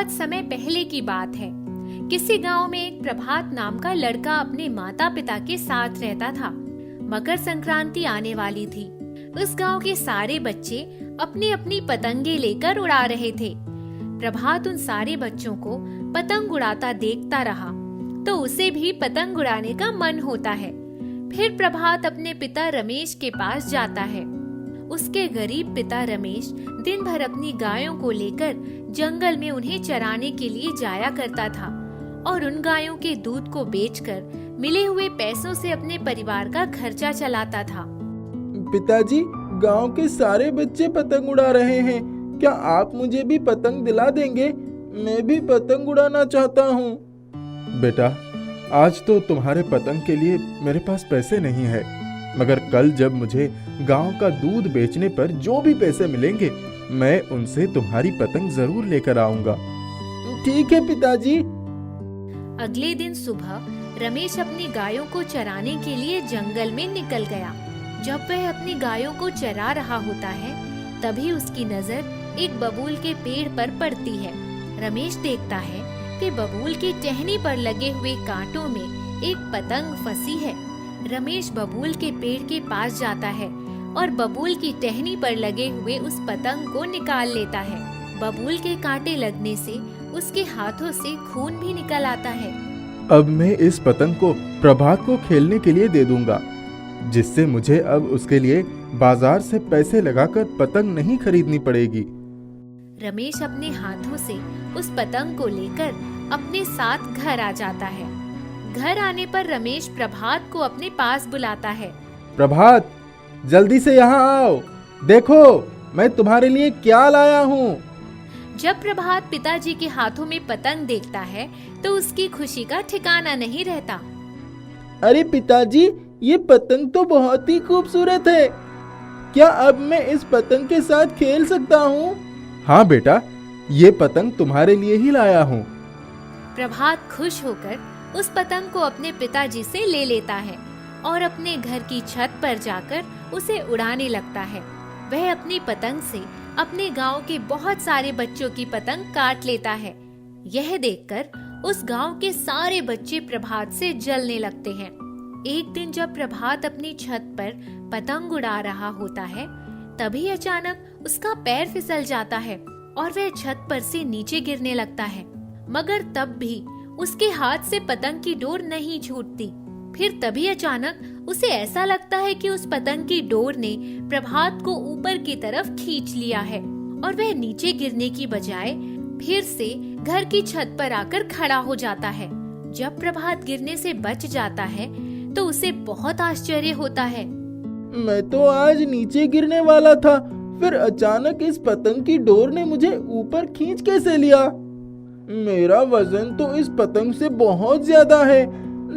बहुत समय पहले की बात है। किसी गांव में एक प्रभात नाम का लड़का अपने माता पिता के साथ रहता था। मकर संक्रांति आने वाली थी। उस गांव के सारे बच्चे अपनी अपनी पतंगे लेकर उड़ा रहे थे। प्रभात उन सारे बच्चों को पतंग उड़ाता देखता रहा तो उसे भी पतंग उड़ाने का मन होता है। फिर प्रभात अपने पिता रमेश के पास जाता है। उसके गरीब पिता रमेश दिन भर अपनी गायों को लेकर जंगल में उन्हें चराने के लिए जाया करता था और उन गायों के दूध को बेचकर मिले हुए पैसों से अपने परिवार का खर्चा चलाता था। पिताजी, गांव के सारे बच्चे पतंग उड़ा रहे हैं, क्या आप मुझे भी पतंग दिला देंगे? मैं भी पतंग उड़ाना चाहता हूँ। बेटा, आज तो तुम्हारे पतंग के लिए मेरे पास पैसे नहीं है, मगर कल जब मुझे गांव का दूध बेचने पर जो भी पैसे मिलेंगे मैं उनसे तुम्हारी पतंग जरूर लेकर आऊंगा। ठीक है पिताजी। अगले दिन सुबह रमेश अपनी गायों को चराने के लिए जंगल में निकल गया। जब वह अपनी गायों को चरा रहा होता है तभी उसकी नजर एक बबूल के पेड़ पर पड़ती है। रमेश देखता है कि बबूल की टहनी पर लगे हुए कांटों में एक पतंग फंसी है। रमेश बबूल के पेड़ के पास जाता है और बबूल की टहनी पर लगे हुए उस पतंग को निकाल लेता है। बबूल के कांटे लगने से उसके हाथों से खून भी निकल आता है। अब मैं इस पतंग को प्रभात को खेलने के लिए दे दूंगा, जिससे मुझे अब उसके लिए बाजार से पैसे लगाकर पतंग नहीं खरीदनी पड़ेगी। रमेश अपने हाथों से उस पतंग को लेकर अपने साथ घर आ जाता है। घर आने पर रमेश प्रभात को अपने पास बुलाता है। प्रभात, जल्दी से यहाँ आओ, देखो मैं तुम्हारे लिए क्या लाया हूँ। जब प्रभात पिताजी के हाथों में पतंग देखता है तो उसकी खुशी का ठिकाना नहीं रहता। अरे पिताजी, ये पतंग तो बहुत ही खूबसूरत है, क्या अब मैं इस पतंग के साथ खेल सकता हूँ? हाँ बेटा, ये पतंग तुम्हारे लिए ही लाया हूँ। प्रभात खुश होकर उस पतंग को अपने पिताजी से ले लेता है और अपने घर की छत पर जाकर उसे उड़ाने लगता है। वह अपनी पतंग से अपने गांव के बहुत सारे बच्चों की पतंग काट लेता है। यह देखकर उस गांव के सारे बच्चे प्रभात से जलने लगते हैं। एक दिन जब प्रभात अपनी छत पर पतंग उड़ा रहा होता है तभी अचानक उसका पैर फिसल जाता है और वह छत पर से नीचे गिरने लगता है, मगर तब भी उसके हाथ से पतंग की डोर नहीं छूटती। फिर तभी अचानक उसे ऐसा लगता है कि उस पतंग की डोर ने प्रभात को ऊपर की तरफ खींच लिया है और वह नीचे गिरने की बजाय फिर से घर की छत पर आकर खड़ा हो जाता है। जब प्रभात गिरने से बच जाता है तो उसे बहुत आश्चर्य होता है। मैं तो आज नीचे गिरने वाला था, फिर अचानक इस पतंग की डोर ने मुझे ऊपर खींच कैसे लिया? मेरा वजन तो इस पतंग से बहुत ज्यादा है।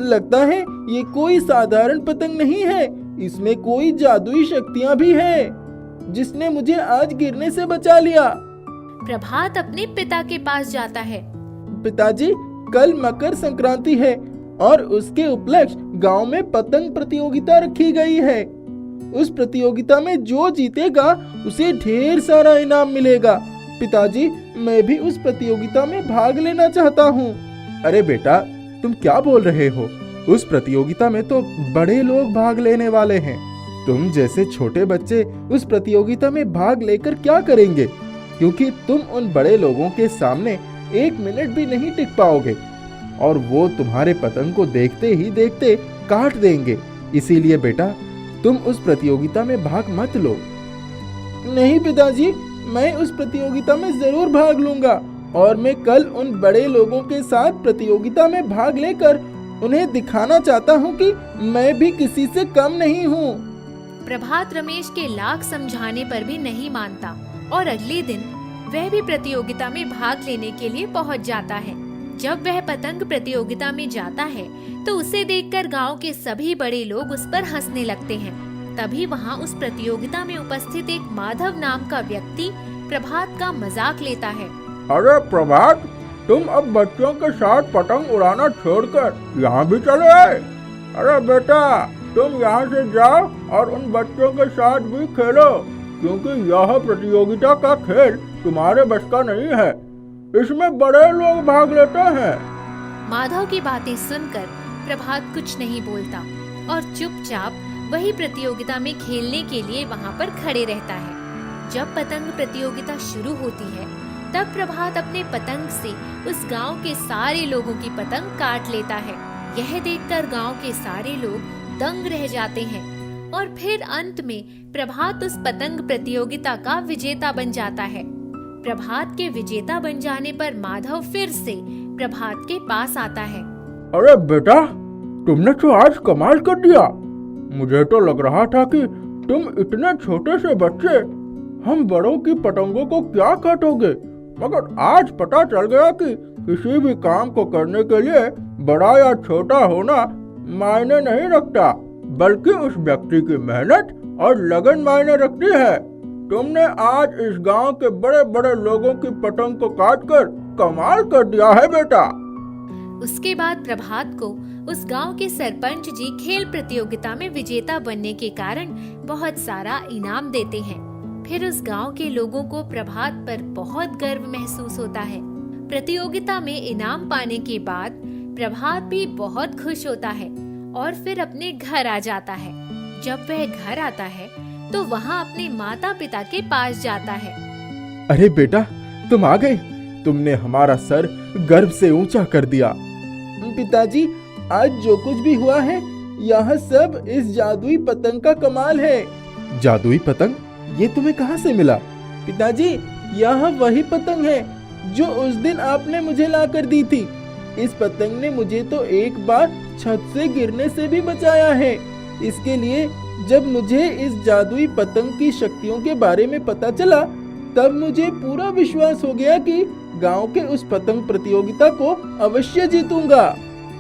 लगता है ये कोई साधारण पतंग नहीं है, इसमें कोई जादुई शक्तियाँ भी हैं, जिसने मुझे आज गिरने से बचा लिया। प्रभात अपने पिता के पास जाता है। पिताजी, कल मकर संक्रांति है और उसके उपलक्ष्य गांव में पतंग प्रतियोगिता रखी गई है। उस प्रतियोगिता में जो जीतेगा उसे ढेर सारा इनाम मिलेगा। पिताजी, मैं भी उस प्रतियोगिता में भाग लेना चाहता हूँ। अरे बेटा, तुम क्या बोल रहे हो? उस प्रतियोगिता में तो बड़े लोग भाग लेने वाले हैं। तुम जैसे छोटे बच्चे उस प्रतियोगिता में भाग लेकर क्या करेंगे? क्योंकि तुम उन बड़े लोगों के सामने 1 मिनट भी नहीं टिक पाओगे और वो तुम्हारे पतंग को देखते ही देखते काट देंगे। इसीलिए बेटा, तुम उस प्रतियोगिता में भाग मत लो। नहीं पिताजी, मैं उस प्रतियोगिता में जरूर भाग लूंगा और मैं कल उन बड़े लोगों के साथ प्रतियोगिता में भाग लेकर उन्हें दिखाना चाहता हूँ कि मैं भी किसी से कम नहीं हूँ। प्रभात रमेश के लाख समझाने पर भी नहीं मानता और अगले दिन वह भी प्रतियोगिता में भाग लेने के लिए पहुँच जाता है। जब वह पतंग प्रतियोगिता में जाता है तो उसे देखकर गांव के सभी बड़े लोग उस पर हंसने लगते हैं। तभी वहां उस प्रतियोगिता में उपस्थित एक माधव नाम का व्यक्ति प्रभात का मजाक लेता है। अरे प्रभात, तुम अब बच्चों के साथ पतंग उड़ाना छोड़कर यहाँ भी चले आए। अरे बेटा, तुम यहाँ से जाओ और उन बच्चों के साथ भी खेलो, क्योंकि यह प्रतियोगिता का खेल तुम्हारे बस का नहीं है। इसमें बड़े लोग भाग लेते हैं। माधव की बातें सुनकर प्रभात कुछ नहीं बोलता और चुपचाप वही प्रतियोगिता में खेलने के लिए वहाँ पर खड़े रहता है। जब पतंग प्रतियोगिता शुरू होती है तब प्रभात अपने पतंग से उस गांव के सारे लोगों की पतंग काट लेता है। यह देखकर गांव के सारे लोग दंग रह जाते हैं और फिर अंत में प्रभात उस पतंग प्रतियोगिता का विजेता बन जाता है। प्रभात के विजेता बन जाने पर माधव फिर से प्रभात के पास आता है। अरे बेटा, तुमने तो आज कमाल कर दिया। मुझे तो लग रहा था कि तुम इतने छोटे से बच्चे हम बड़ों की पतंगों को क्या काटोगे, मगर आज पता चल गया कि किसी भी काम को करने के लिए बड़ा या छोटा होना मायने नहीं रखता, बल्कि उस व्यक्ति की मेहनत और लगन मायने रखती है। तुमने आज इस गांव के बड़े बड़े लोगों की पतंग को काटकर कमाल कर दिया है बेटा। उसके बाद प्रभात को उस गांव के सरपंच जी खेल प्रतियोगिता में विजेता बनने के कारण बहुत सारा इनाम देते हैं। फिर उस गांव के लोगों को प्रभात पर बहुत गर्व महसूस होता है। प्रतियोगिता में इनाम पाने के बाद प्रभात भी बहुत खुश होता है और फिर अपने घर आ जाता है। जब वह घर आता है तो वहाँ अपने माता पिता के पास जाता है। अरे बेटा, तुम आ गए। तुमने हमारा सर गर्व से ऊंचा कर दिया। पिताजी, आज जो कुछ भी हुआ है यह सब इस जादुई पतंग का कमाल है। जादुई पतंग? ये तुम्हें कहाँ से मिला? पिताजी, यह वही पतंग है जो उस दिन आपने मुझे लाकर दी थी। इस पतंग ने मुझे तो एक बार छत से गिरने से भी बचाया है। इसके लिए जब मुझे इस जादुई पतंग की शक्तियों के बारे में पता चला तब मुझे पूरा विश्वास हो गया कि गांव के उस पतंग प्रतियोगिता को अवश्य जीतूंगा।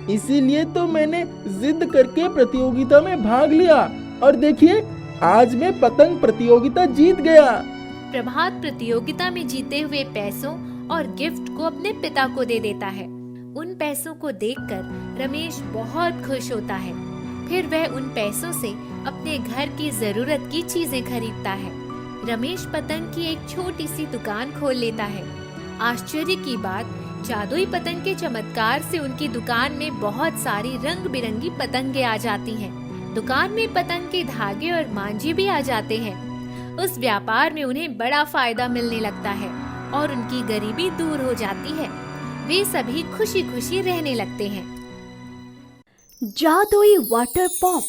इसीलिए तो मैंने जिद करके प्रतियोगिता में भाग लिया और देखिए, आज मैं पतंग प्रतियोगिता जीत गया। प्रभात प्रतियोगिता में जीते हुए पैसों और गिफ्ट को अपने पिता को दे देता है। उन पैसों को देखकर रमेश बहुत खुश होता है। फिर वह उन पैसों से अपने घर की जरूरत की चीजें खरीदता है। रमेश पतंग की एक छोटी सी दुकान खोल लेता है। आश्चर्य की बात, जादुई पतंग के चमत्कार से उनकी दुकान में बहुत सारी रंग बिरंगी पतंगे आ जाती हैं। दुकान में पतंग के धागे और मांझे भी आ जाते हैं। उस व्यापार में उन्हें बड़ा फायदा मिलने लगता है और उनकी गरीबी दूर हो जाती है। वे सभी खुशी खुशी रहने लगते हैं। जादुई वाटर पंप।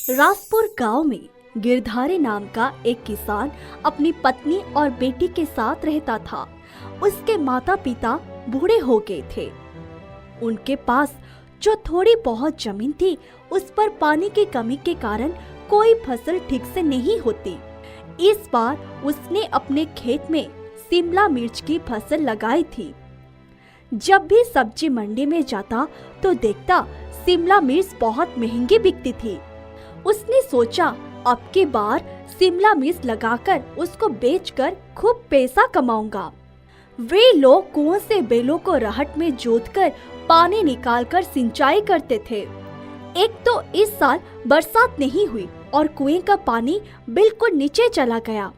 राजपुर गांव में गिरधारी नाम का एक किसान अपनी पत्नी और बेटी के साथ रहता था। उसके माता पिता बूढ़े हो गए थे। उनके पास जो थोड़ी बहुत जमीन थी उस पर पानी की कमी के कारण कोई फसल ठीक से नहीं होती। इस बार उसने अपने खेत में शिमला मिर्च की फसल लगाई थी। जब भी सब्जी मंडी में जाता तो देखता शिमला मिर्च बहुत महंगी बिकती थी। उसने सोचा अब की बार शिमला मिर्च लगाकर उसको बेचकर खूब पैसा कमाऊंगा। वे लोग कुओं से बेलों को रहट में जोतकर पानी निकालकर सिंचाई करते थे। एक तो इस साल बरसात नहीं हुई और कुएं का पानी बिल्कुल नीचे चला गया।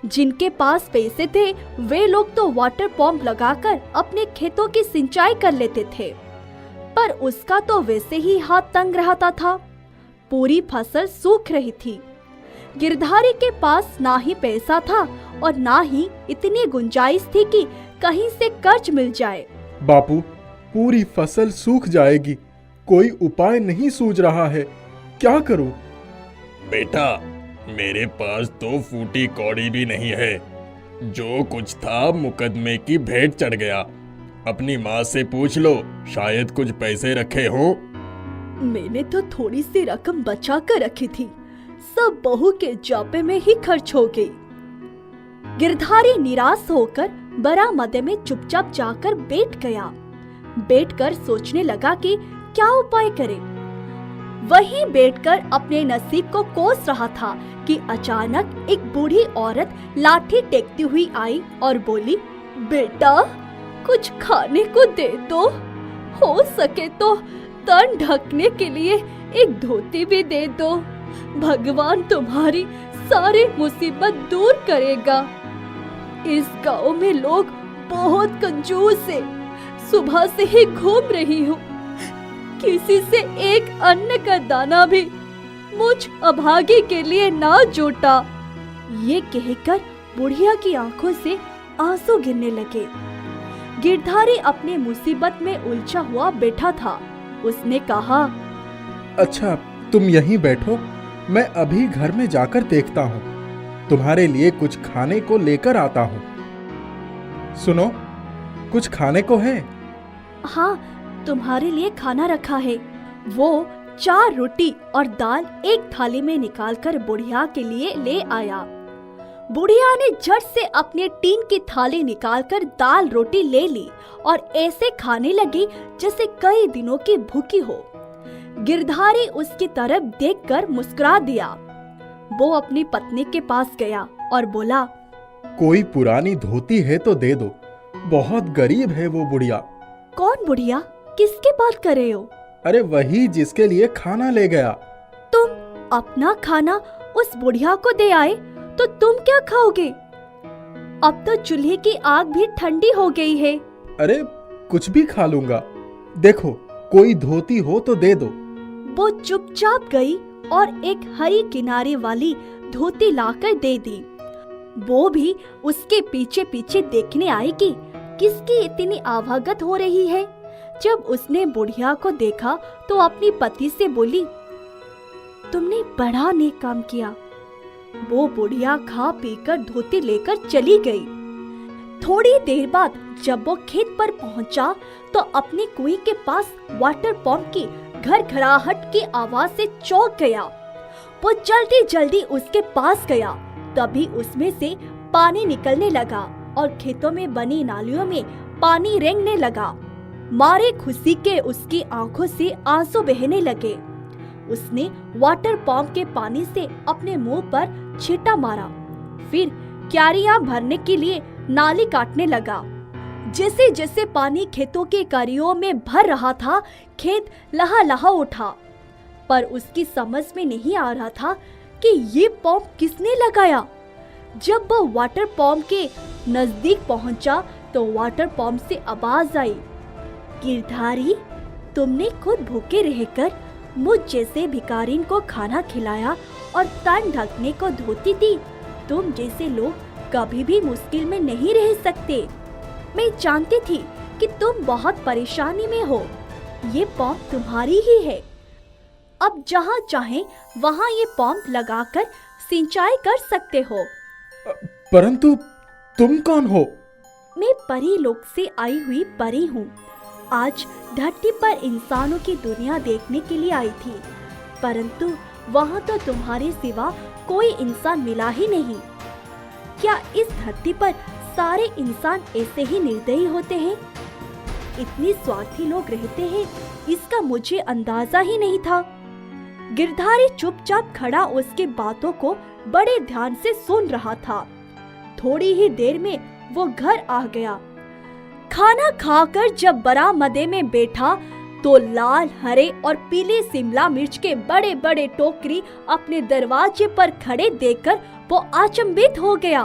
जिनके पास पैसे थे वे लोग तो वाटर पंप लगाकर अपने खेतों की सिंचाई कर लेते थे, पर उसका तो वैसे ही हाथ तंग रहता था। पूरी फसल सूख रही थी। गिरधारी के पास ना ही पैसा था और ना ही इतनी गुंजाइश थी कि कहीं से कर्ज मिल जाए। बापू, पूरी फसल सूख जाएगी, कोई उपाय नहीं सूझ रहा है, क्या करूं? बेटा, मेरे पास तो फूटी कौड़ी भी नहीं है। जो कुछ था मुकदमे की भेंट चढ़ गया। अपनी माँ से पूछ लो, शायद कुछ पैसे रखे हो। मैंने तो थोड़ी सी रकम बचा कर रखी थी, सब बहू के जापे में ही खर्च हो गई। गिरधारी निराश होकर बरामदे में चुपचाप जाकर बैठ गया। बैठकर सोचने लगा कि क्या उपाय करे। वहीं बैठकर अपने नसीब को कोस रहा था कि अचानक एक बूढ़ी औरत लाठी टेकती हुई आई और बोली, बेटा कुछ खाने को दे दो, हो सके तो तन ढकने के लिए एक धोती भी दे दो। भगवान तुम्हारी सारी मुसीबत दूर करेगा। इस गांव में लोग बहुत कंजूस है। सुबह से ही घूम रही हूँ, किसी से एक अन्न का दाना भी मुझ अभागी के लिए ना जुटा। ये कहकर बुढ़िया की आंखों से आंसू गिरने लगे। गिरधारी अपने मुसीबत में उलझा हुआ बैठा था। उसने कहा, अच्छा तुम यहीं बैठो, मैं अभी घर में जाकर देखता हूँ, तुम्हारे लिए कुछ खाने को लेकर आता हूँ। सुनो, कुछ खाने को है? हाँ, तुम्हारे लिए खाना रखा है। वो 4 रोटी और दाल एक थाली में निकालकर बुढ़िया के लिए ले आया। बुढ़िया ने झट से अपने टीन की थाली निकालकर दाल रोटी ले ली और ऐसे खाने लगी जैसे कई दिनों की भूखी हो। गिरधारी उसकी तरफ देखकर मुस्कुरा दिया। वो अपनी पत्नी के पास गया और बोला, कोई पुरानी धोती है तो दे दो, बहुत गरीब है वो बुढ़िया। कौन बुढ़िया? किसकी बात कर रहे हो? अरे वही जिसके लिए खाना ले गया। तुम अपना खाना उस बुढ़िया को दे आए तो तुम क्या खाओगे? अब तो चूल्हे की आग भी ठंडी हो गई है। अरे कुछ भी खा लूंगा, देखो कोई धोती हो तो दे दो। वो चुपचाप गई और एक हरी किनारे वाली धोती लाकर दे दी। वो भी उसके पीछे पीछे देखने आई कि किसकी इतनी आवागत हो रही है। जब उसने बुढ़िया को देखा तो अपनी पति से बोली, तुमने बड़ा नेक काम किया। वो बुढ़िया खा पीकर धोती लेकर चली गई। थोड़ी देर बाद जब वो खेत पर पहुंचा तो अपने कुएं के पास वाटर पंप की घरघराहट की आवाज से चौंक गया। वो जल्दी जल्दी उसके पास गया, तभी उसमें से पानी निकलने लगा और खेतों में बनी नालियों में पानी रेंगने लगा। मारे खुशी के उसकी आंखों से आंसू बहने लगे। उसने वाटर पंप के पानी से अपने मुंह पर छींटा मारा, फिर क्यारियां भरने के लिए नाली काटने लगा। जैसे जैसे पानी खेतों के क्यारियों में भर रहा था, खेत लहा उठा। पर उसकी समझ में नहीं आ रहा था कि ये पंप किसने लगाया। जब वह वाटर पंप के नजदीक पहुंचा तो वाटर पंप से आवाज आई, गिरधारी, तुमने खुद भूखे रहकर मुझ जैसे भिखारिन को खाना खिलाया और तन ढकने को धोती दी। तुम जैसे लोग कभी भी मुश्किल में नहीं रह सकते। मैं जानती थी कि तुम बहुत परेशानी में हो। ये पंप तुम्हारी ही है। अब जहाँ चाहे वहाँ ये पंप लगाकर सिंचाई कर सकते हो। परंतु तुम कौन हो? मैं परी लोक से आई हुई परी हूँ। आज धरती पर इंसानों की दुनिया देखने के लिए आई थी, परंतु वहाँ तो तुम्हारे सिवा कोई इंसान मिला ही नहीं। क्या इस धरती पर सारे इंसान ऐसे ही निर्दयी होते हैं? इतने स्वार्थी लोग रहते हैं, इसका मुझे अंदाजा ही नहीं था। गिरधारी चुपचाप खड़ा उसकी बातों को बड़े ध्यान से सुन रहा था। थोड़ी ही देर में वो घर आ गया। खाना खाकर जब बरामदे में बैठा तो लाल, हरे और पीले शिमला मिर्च के बड़े बड़े टोकरी अपने दरवाजे पर खड़े देखकर वो अचंभित हो गया।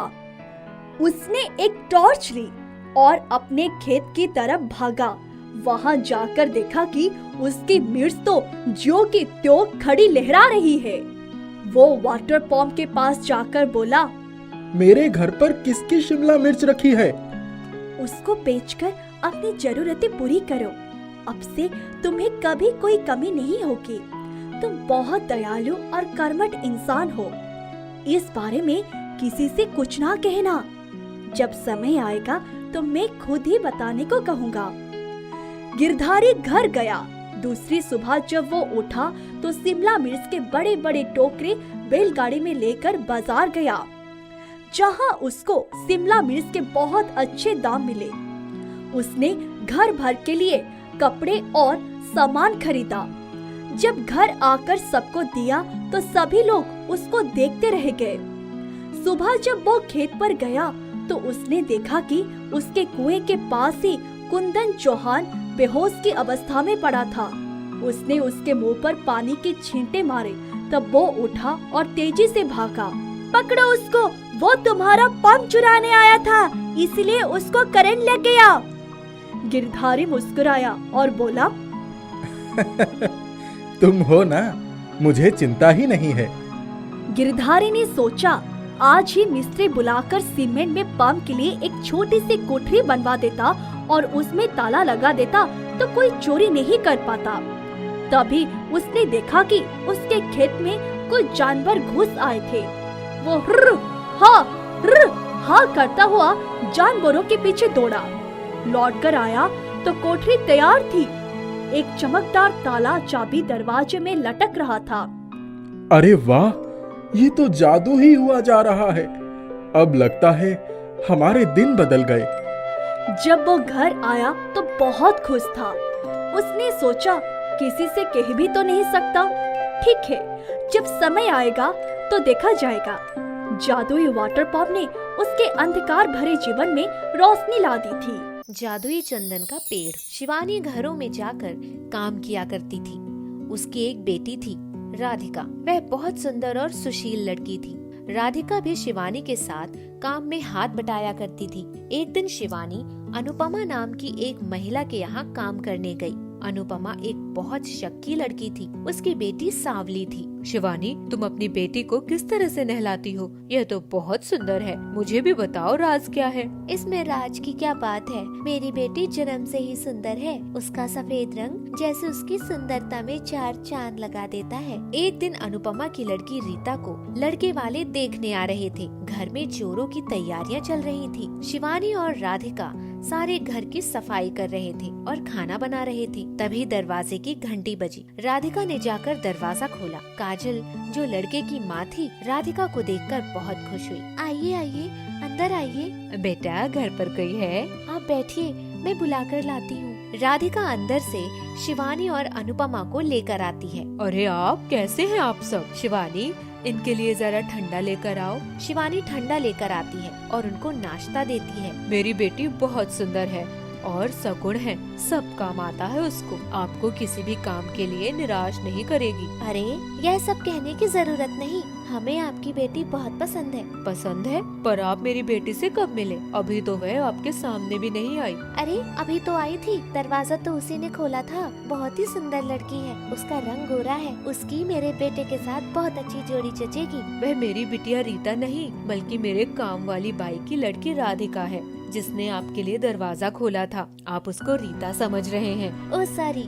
उसने एक टॉर्च ली और अपने खेत की तरफ भागा। वहां जाकर देखा कि उसकी मिर्च तो ज्यों की त्यों खड़ी लहरा रही है। वो वाटर पंप के पास जाकर बोला, मेरे घर पर किसकी शिमला मिर्च रखी है? उसको बेचकर अपनी जरूरतें पूरी करो। अब से तुम्हें कभी कोई कमी नहीं होगी। तुम बहुत दयालु और कर्मठ इंसान हो। इस बारे में किसी से कुछ ना कहना। जब समय आएगा तो मैं खुद ही बताने को कहूँगा। गिरधारी घर गया। दूसरी सुबह जब वो उठा तो शिमला मिर्च के बड़े बड़े टोकरे बैलगाड़ी में लेकर बाजार गया, जहाँ उसको शिमला मिर्च के बहुत अच्छे दाम मिले। उसने घर भर के लिए कपड़े और सामान खरीदा। जब घर आकर सबको दिया तो सभी लोग उसको देखते रह गए। सुबह जब वो खेत पर गया तो उसने देखा कि उसके कुएं के पास ही कुंदन चौहान बेहोश की अवस्था में पड़ा था। उसने उसके मुंह पर पानी के छींटे मारे, तब वो उठा और तेजी से भागा। पकड़ो उसको, वो तुम्हारा पम चुराने आया था, इसलिए उसको करंट लग गया। गिरधारी मुस्कुराया और बोला, तुम हो ना, मुझे चिंता ही नहीं है। गिरधारी ने सोचा आज ही मिस्त्री बुलाकर सीमेंट में पंप के लिए एक छोटी सी कोठरी बनवा देता और उसमें ताला लगा देता तो कोई चोरी नहीं कर पाता। तभी उसने देखा कि उसके खेत में कुछ जानवर घुस आए थे। वो हुर्र हा करता हुआ जानवरों के पीछे दौड़ा। लौटकर आया तो कोठरी तैयार थी। एक चमकदार ताला चाबी दरवाजे में लटक रहा था। अरे वाह, ये तो जादू ही हुआ जा रहा है। अब लगता है हमारे दिन बदल गए। जब वो घर आया तो बहुत खुश था। उसने सोचा किसी से कह भी तो नहीं सकता। ठीक है, जब समय आएगा तो देखा जाएगा। जादुई वाटर पंप ने उसके अंधकार भरे जीवन में रोशनी ला दी थी। जादुई चंदन का पेड़। शिवानी घरों में जाकर काम किया करती थी। उसकी एक बेटी थी, राधिका। वह बहुत सुंदर और सुशील लड़की थी। राधिका भी शिवानी के साथ काम में हाथ बटाया करती थी। एक दिन शिवानी अनुपमा नाम की एक महिला के यहाँ काम करने गई। अनुपमा एक बहुत शक्की लड़की थी। उसकी बेटी सांवली थी। शिवानी, तुम अपनी बेटी को किस तरह से नहलाती हो? यह तो बहुत सुंदर है। मुझे भी बताओ राज क्या है? इसमें राज की क्या बात है? मेरी बेटी जन्म से ही सुंदर है। उसका सफेद रंग जैसे उसकी सुंदरता में चार चांद लगा देता है। एक दिन अनुपमा की लड़की रीता को लड़के वाले देखने आ रहे थे। घर में जोरों की तैयारियां चल रही थी। शिवानी और राधिका सारे घर की सफाई कर रहे थे और खाना बना रहे थे। तभी दरवाजे की घंटी बजी। राधिका ने जाकर दरवाजा खोला। काजल, जो लड़के की माँ थी, राधिका को देखकर बहुत खुश हुई। आइए आइए, अंदर आइए। बेटा, घर पर कोई है? आप बैठिए, मैं बुलाकर लाती हूँ। राधिका अंदर से शिवानी और अनुपमा को लेकर आती है। अरे आप कैसे हैं आप सब? शिवानी, इनके लिए जरा ठंडा लेकर आओ। शिवानी ठंडा लेकर आती है और उनको नाश्ता देती है। मेरी बेटी बहुत सुंदर है और सगुण है। सब काम आता है उसको। आपको किसी भी काम के लिए निराश नहीं करेगी। अरे, यह सब कहने की जरूरत नहीं। हमें आपकी बेटी बहुत पसंद है। पसंद है? पर आप मेरी बेटी से कब मिले? अभी तो वह आपके सामने भी नहीं आई। अरे, अभी तो आई थी। दरवाजा तो उसी ने खोला था। बहुत ही सुंदर लड़की है। उसका रंग गोरा है। उसकी मेरे बेटे के साथ बहुत अच्छी जोड़ी जचेगी। वह मेरी बिटिया रीता नहीं, बल्कि मेरे काम वाली बाई की लड़की राधिका है, जिसने आपके लिए दरवाजा खोला था। आप उसको रीता समझ रहे हैं। ओह सॉरी,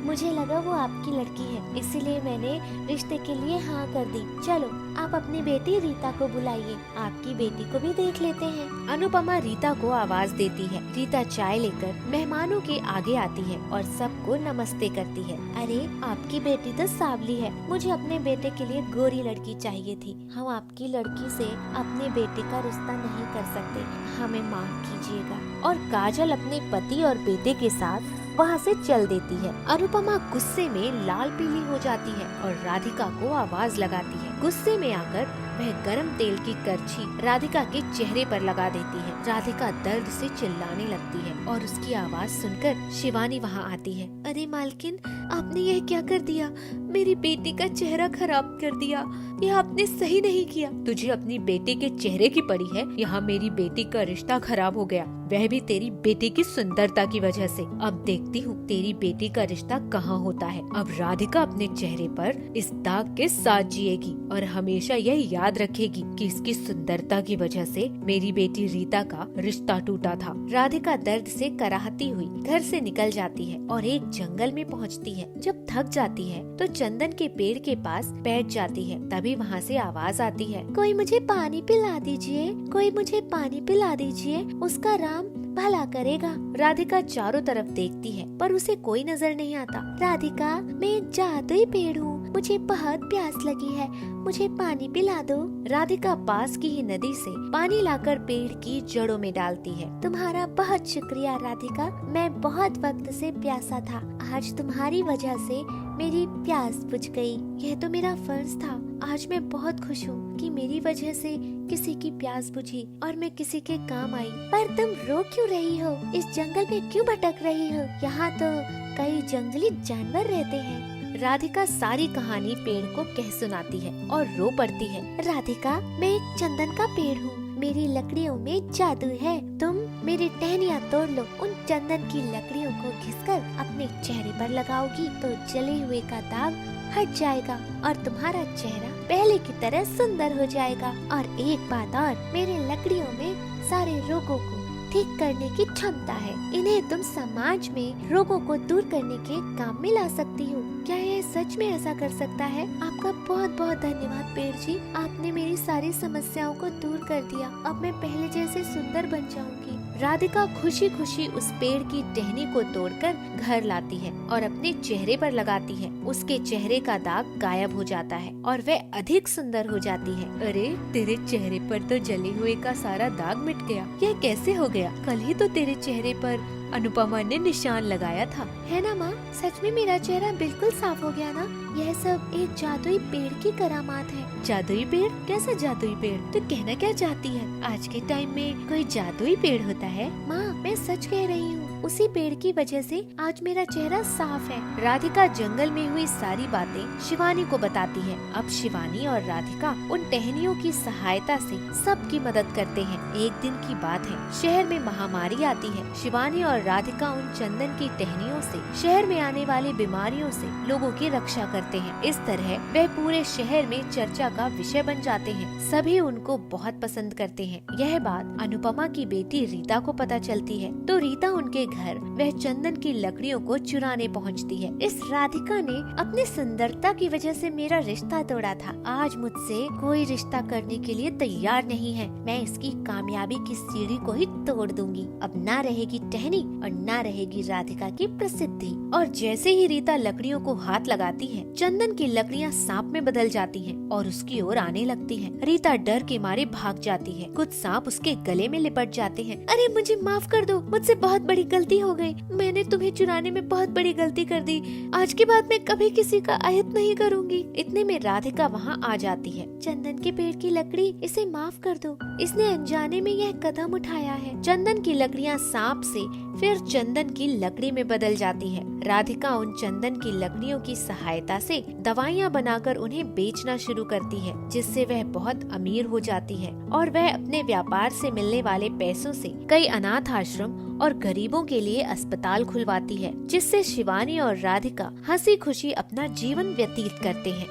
मुझे लगा वो आपकी लड़की है, इसीलिए मैंने रिश्ते के लिए हाँ कर दी। चलो, आप अपनी बेटी रीता को बुलाइए। आपकी बेटी को भी देख लेते हैं। अनुपमा रीता को आवाज देती है। रीता चाय लेकर मेहमानों के आगे आती है और सबको नमस्ते करती है। अरे, आपकी बेटी तो सांवली है। मुझे अपने बेटे के लिए गोरी लड़की चाहिए थी। हम आपकी लड़की से अपने बेटे का रिश्ता नहीं कर सकते। हमें माफ कीजिएगा। और काजल अपने पति और बेटे के साथ वहाँ से चल देती है। अनुपमा गुस्से में लाल पीली हो जाती है और राधिका को आवाज लगाती है। गुस्से में आकर वह गरम तेल की करछी राधिका के चेहरे पर लगा देती है। राधिका दर्द से चिल्लाने लगती है और उसकी आवाज सुनकर शिवानी वहाँ आती है। अरे मालकिन, आपने यह क्या कर दिया? मेरी बेटी का चेहरा खराब कर दिया। यह आपने सही नहीं किया। तुझे अपनी बेटी के चेहरे की पड़ी है। यहाँ मेरी बेटी का रिश्ता खराब हो गया, वह भी तेरी बेटी की सुंदरता की वजह से। अब देखती हूँ तेरी बेटी का रिश्ता कहाँ होता है। अब राधिका अपने चेहरे पर इस दाग के साथ जिएगी और हमेशा यह याद रखेगी कि इसकी सुंदरता की वजह से मेरी बेटी रीता का रिश्ता टूटा था। राधिका दर्द से कराहती हुई घर से निकल जाती है और एक जंगल में पहुँचती है। जब थक जाती है तो चंदन के पेड़ के पास बैठ जाती है। तभी वहाँ से आवाज आती है, कोई मुझे पानी पिला दीजिए, कोई मुझे पानी पिला दीजिए, उसका राम भला करेगा। राधिका चारों तरफ देखती है पर उसे कोई नजर नहीं आता। राधिका, मैं एक जादुई पेड़ हूँ। मुझे बहुत प्यास लगी है, मुझे पानी पिला दो। राधिका पास की ही नदी से पानी लाकर पेड़ की जड़ों में डालती है। तुम्हारा बहुत शुक्रिया राधिका, मैं बहुत वक्त से प्यासा था। आज तुम्हारी वजह से मेरी प्यास बुझ गई। यह तो मेरा फर्ज था। आज मैं बहुत खुश हूँ कि मेरी वजह से किसी की प्यास बुझी और मैं किसी के काम आई। पर तुम रो क्यों रही हो? इस जंगल में क्यों भटक रही हो? यहाँ तो कई जंगली जानवर रहते हैं। राधिका सारी कहानी पेड़ को कह सुनाती है और रो पड़ती है। राधिका, मैं एक चंदन का पेड़ हूँ। मेरी लकड़ियों में जादू है। तुम मेरी टहनियाँ तोड़ लो। उन चंदन की लकड़ियों को घिसकर अपने चेहरे पर लगाओगी तो जले हुए का दाग हट जाएगा और तुम्हारा चेहरा पहले की तरह सुंदर हो जाएगा। और एक बात और, मेरे लकड़ियों में सारे रोगों को ठीक करने की क्षमता है। इन्हें तुम समाज में रोगों को दूर करने के काम में ला सकती हो। क्या यह सच में ऐसा कर सकता है? आपका बहुत बहुत धन्यवाद पेड़ जी। आपने मेरी सारी समस्याओं को दूर कर दिया। अब मैं पहले जैसे सुंदर बन जाऊंगी। राधिका खुशी खुशी उस पेड़ की टहनी को तोड़कर घर लाती है और अपने चेहरे पर लगाती है। उसके चेहरे का दाग गायब हो जाता है और वह अधिक सुंदर हो जाती है। अरे, तेरे चेहरे पर तो जले हुए का सारा दाग मिट गया। यह कैसे हो गया? कल ही तो तेरे चेहरे पर अनुपमा ने निशान लगाया था। है ना माँ? सच में मेरा चेहरा बिल्कुल साफ हो गया ना? यह सब एक जादुई पेड़ की करामात है। जादुई पेड़? कैसा जादुई पेड़? तू कहना क्या चाहती है? आज के टाइम में कोई जादुई पेड़ होता है? माँ, मैं सच कह रही हूँ। उसी पेड़ की वजह से आज मेरा चेहरा साफ है। राधिका जंगल में हुई सारी बातें शिवानी को बताती है। अब शिवानी और राधिका उन टहनियों की सहायता से सबकी मदद करते हैं। एक दिन की बात है, शहर में महामारी आती है। शिवानी और राधिका उन चंदन की टहनियों से शहर में आने वाली बीमारियों से लोगों की रक्षा करते हैं। इस तरह वह पूरे शहर में चर्चा का विषय बन जाते हैं। सभी उनको बहुत पसंद करते हैं। यह बात अनुपमा की बेटी रीता को पता चलती है तो रीता उनके घर वह चंदन की लकड़ियों को चुराने पहुंचती है। इस राधिका ने अपनी सुंदरता की वजह से मेरा रिश्ता तोड़ा था। आज मुझसे कोई रिश्ता करने के लिए तैयार नहीं है। मैं इसकी कामयाबी की सीढ़ी को ही तोड़ दूंगी। अब ना रहेगी टहनी और ना रहेगी राधिका की प्रसिद्धि। और जैसे ही रीता लकड़ियों को हाथ लगाती है, चंदन की लकड़ियाँ सांप में बदल जाती हैं और उसकी ओर आने लगती हैं। रीता डर के मारे भाग जाती है। कुछ सांप उसके गले में लिपट जाते हैं। अरे, मुझे माफ कर दो, मुझसे बहुत बड़ी गलती हो गई। मैंने तुम्हें चुराने में बहुत बड़ी गलती कर दी। आज के बाद मैं कभी किसी का अहित नहीं करूंगी। इतने में राधिका वहाँ आ जाती है। चंदन के पेड़ की लकड़ी, इसे माफ कर दो। इसने अनजाने में यह कदम उठाया है। चंदन की लकड़ियाँ सांप से फिर चंदन की लकड़ी में बदल जाती है। राधिका उन चंदन की लकड़ियों की सहायता से दवाइयाँ बनाकर उन्हें बेचना शुरू करती है, जिससे वह बहुत अमीर हो जाती है और वह अपने व्यापार से मिलने वाले पैसों से कई अनाथ आश्रम और गरीबों के लिए अस्पताल खुलवाती है, जिससे शिवानी और राधिका हंसी खुशी अपना जीवन व्यतीत करते हैं।